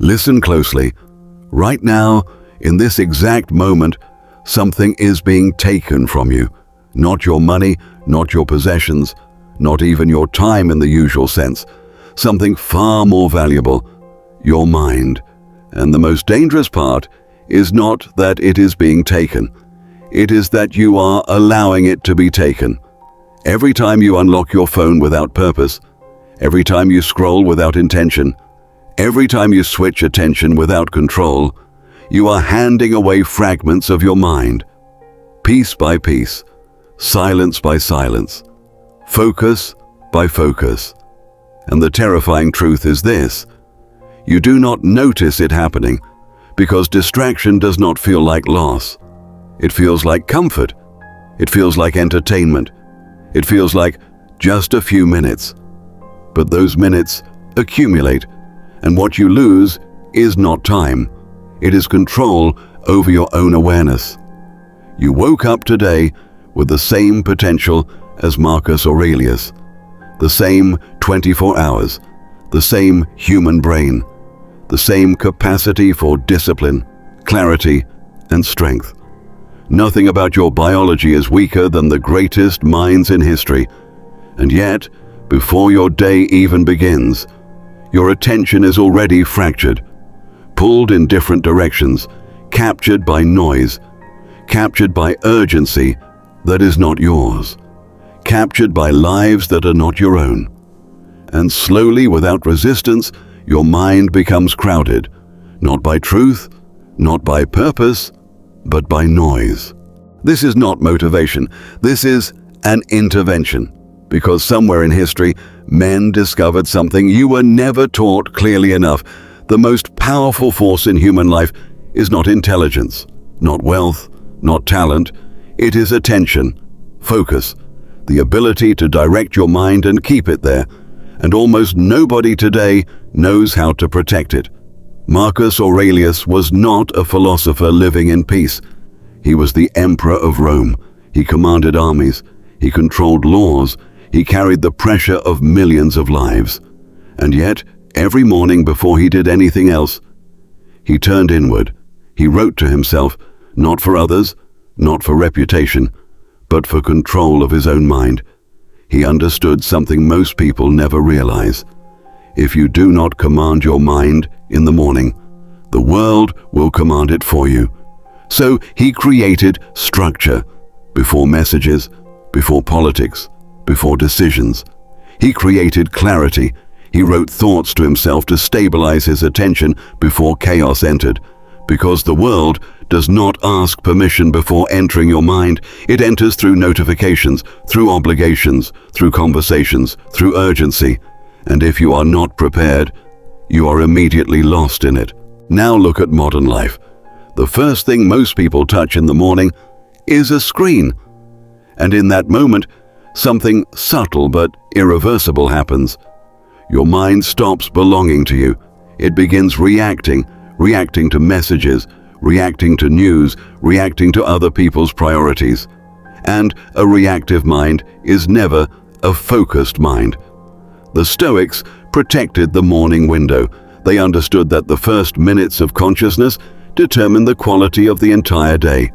Listen closely. Right now, in this exact moment, something is being taken from you. Not your money, not your possessions, not even your time in the usual sense. Something far more valuable, your mind. And the most dangerous part is not that it is being taken. It is that you are allowing it to be taken. Every time you unlock your phone without purpose, every time you scroll without intention, every time you switch attention without control, you are handing away fragments of your mind, piece by piece, silence by silence, focus by focus. And the terrifying truth is this: you do not notice it happening because distraction does not feel like loss. It feels like comfort. It feels like entertainment. It feels like just a few minutes. But those minutes accumulate, and what you lose is not time. It is control over your own awareness. You woke up today with the same potential as Marcus Aurelius, the same 24 hours, the same human brain, the same capacity for discipline, clarity, and strength. Nothing about your biology is weaker than the greatest minds in history. And yet, before your day even begins, your attention is already fractured, pulled in different directions, captured by noise, captured by urgency that is not yours, captured by lives that are not your own. And slowly, without resistance, your mind becomes crowded, not by truth, not by purpose, but by noise. This is not motivation. This is an intervention, because somewhere in history, men discovered something you were never taught clearly enough. The most powerful force in human life is not intelligence, not wealth, not talent. It is attention, focus, the ability to direct your mind and keep it there. And almost nobody today knows how to protect it. Marcus Aurelius was not a philosopher living in peace. He was the emperor of Rome. He commanded armies. He controlled laws. He carried the pressure of millions of lives. And yet, every morning before he did anything else, he turned inward. He wrote to himself, not for others, not for reputation, but for control of his own mind. He understood something most people never realize. If you do not command your mind in the morning, the world will command it for you. So he created structure before messages, before politics, before decisions. He created clarity. He wrote thoughts to himself to stabilize his attention before chaos entered. Because the world does not ask permission before entering your mind. It enters through notifications, through obligations, through conversations, through urgency. And if you are not prepared, you are immediately lost in it. Now look at modern life. The first thing most people touch in the morning is a screen. And in that moment, something subtle but irreversible happens. Your mind stops belonging to you. It begins reacting to messages, reacting to news, reacting to other people's priorities. And a reactive mind is never a focused mind. The Stoics protected the morning window. They understood that the first minutes of consciousness determine the quality of the entire day.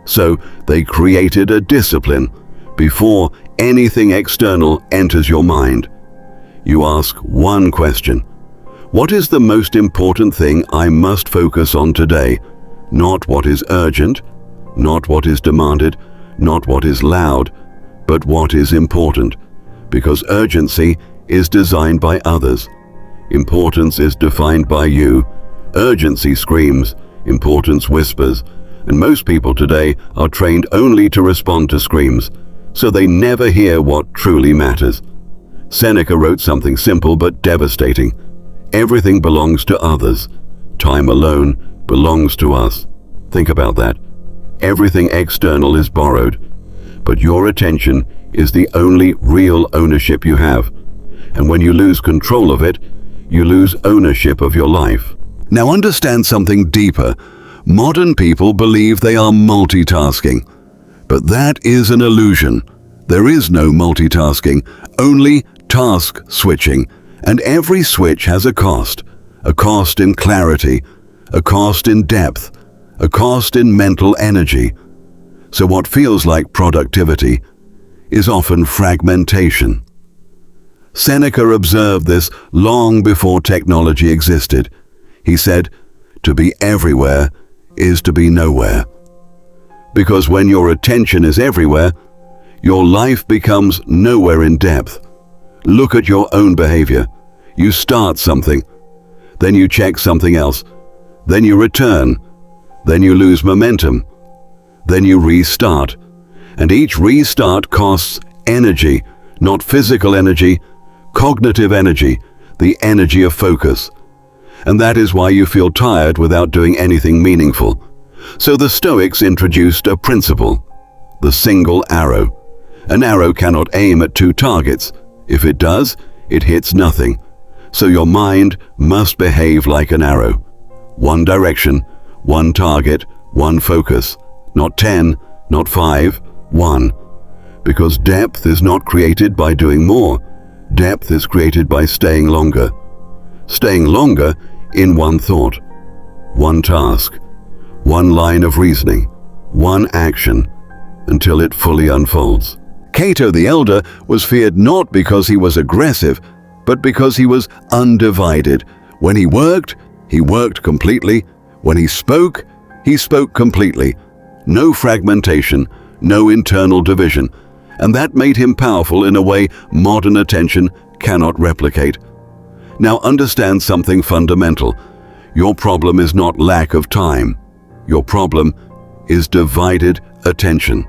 So they created a discipline before anything external enters your mind. You ask one question: what is the most important thing I must focus on today? Not what is urgent, not what is demanded, not what is loud, but what is important. Because urgency is designed by others. Importance is defined by you. Urgency screams, importance whispers, and most people today are trained only to respond to screams, so they never hear what truly matters. Seneca wrote something simple but devastating. Everything belongs to others. Time alone belongs to us. Think about that. Everything external is borrowed, but your attention is the only real ownership you have. And when you lose control of it, you lose ownership of your life. Now understand something deeper. Modern people believe they are multitasking, but that is an illusion. There is no multitasking, only task switching, and every switch has a cost a cost in clarity, a cost in depth, a cost in mental energy. So what feels like productivity is often fragmentation. Seneca observed this long before technology existed. He said, "To be everywhere is to be nowhere." Because when your attention is everywhere, your life becomes nowhere in depth. Look at your own behavior. You start something, then you check something else, then you return, then you lose momentum, then you restart. And each restart costs energy, not physical energy, cognitive energy, the energy of focus. And that is why you feel tired without doing anything meaningful. So the Stoics introduced a principle, the single arrow. An arrow cannot aim at two targets. If it does, it hits nothing. So your mind must behave like an arrow. One direction, one target, one focus. Not 10, not 5, 1. Because depth is not created by doing more. Depth is created by staying longer. Staying longer in one thought, one task, one line of reasoning, one action, until it fully unfolds. Cato the Elder was feared not because he was aggressive, but because he was undivided. When he worked completely. When he spoke completely. No fragmentation, no internal division. And that made him powerful in a way modern attention cannot replicate. Now understand something fundamental. Your problem is not lack of time. Your problem is divided attention.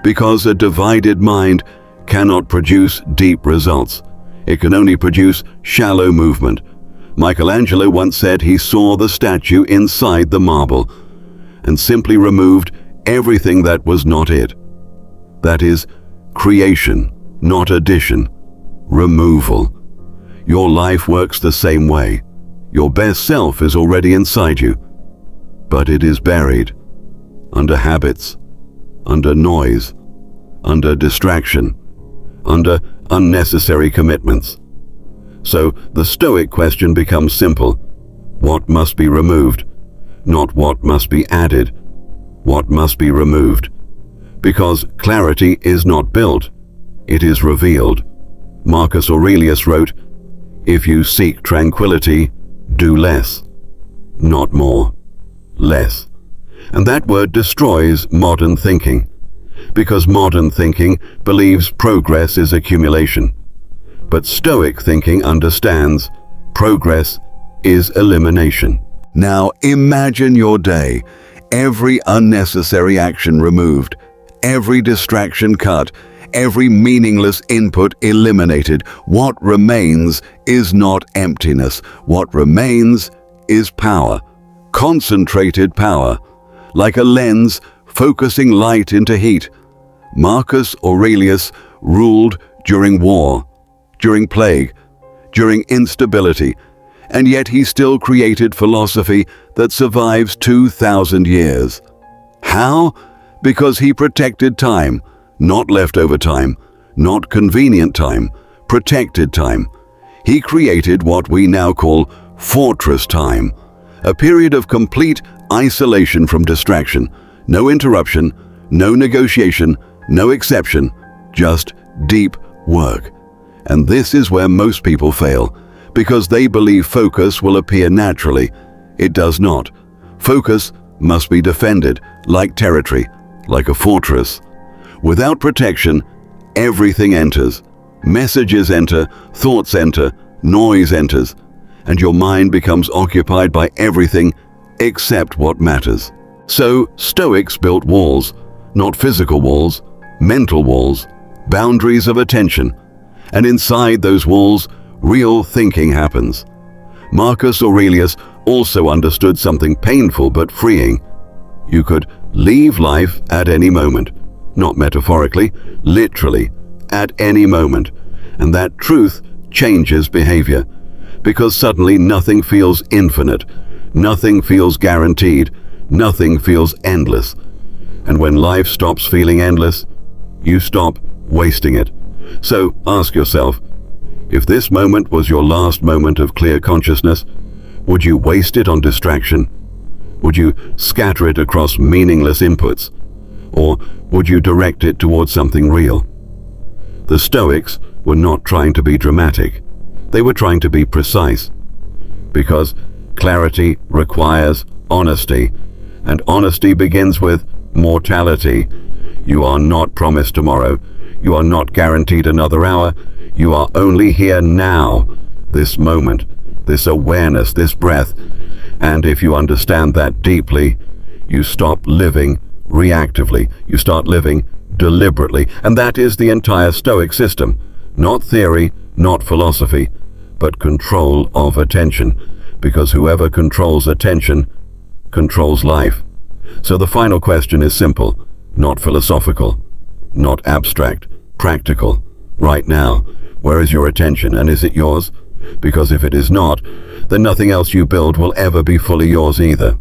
Because a divided mind cannot produce deep results. It can only produce shallow movement. Michelangelo once said he saw the statue inside the marble and simply removed everything that was not it. That is creation, not addition. Removal. Your life works the same way. Your best self is already inside you, but it is buried under habits, under noise, under distraction, under unnecessary commitments. So the Stoic question becomes simple. What must be removed? Not what must be added. What must be removed? Because clarity is not built, it is revealed. Marcus Aurelius wrote, "If you seek tranquility, do less, not more, less." And that word destroys modern thinking, because modern thinking believes progress is accumulation. But Stoic thinking understands progress is elimination. Now imagine your day, every unnecessary action removed, every distraction cut, every meaningless input eliminated. What remains is not emptiness. What remains is power, concentrated power, like a lens focusing light into heat. Marcus Aurelius ruled during war, during plague, during instability, and yet he still created philosophy that survives 2,000 years. How? Because he protected time, not leftover time, not convenient time, protected time. He created what we now call fortress time, a period of complete isolation from distraction, no interruption, no negotiation, no exception, just deep work. And this is where most people fail, because they believe focus will appear naturally. It does not. Focus must be defended, like territory, like a fortress. Without protection, everything enters. Messages enter, thoughts enter, noise enters, and your mind becomes occupied by everything except what matters. So, Stoics built walls, not physical walls, mental walls, boundaries of attention. And inside those walls, real thinking happens. Marcus Aurelius also understood something painful but freeing. You could leave life at any moment, not metaphorically, literally, at any moment. And that truth changes behavior, because suddenly nothing feels infinite, nothing feels guaranteed, nothing feels endless. And when life stops feeling endless, you stop wasting it. So ask yourself, if this moment was your last moment of clear consciousness, Would you waste it on distraction? Would you scatter it across meaningless inputs? Or would you direct it towards something real? The Stoics were not trying to be dramatic. They were trying to be precise. Because clarity requires honesty, and honesty begins with mortality. You are not promised tomorrow. You are not guaranteed another hour. You are only here now, this moment, this awareness, this breath. And if you understand that deeply, you stop living reactively. You start living deliberately. And that is the entire Stoic system. Not theory, not philosophy, but control of attention. Because whoever controls attention controls life. So the final question is simple, not philosophical, not abstract, practical. Right now, where is your attention, and is it yours? Because if it is not, then nothing else you build will ever be fully yours either.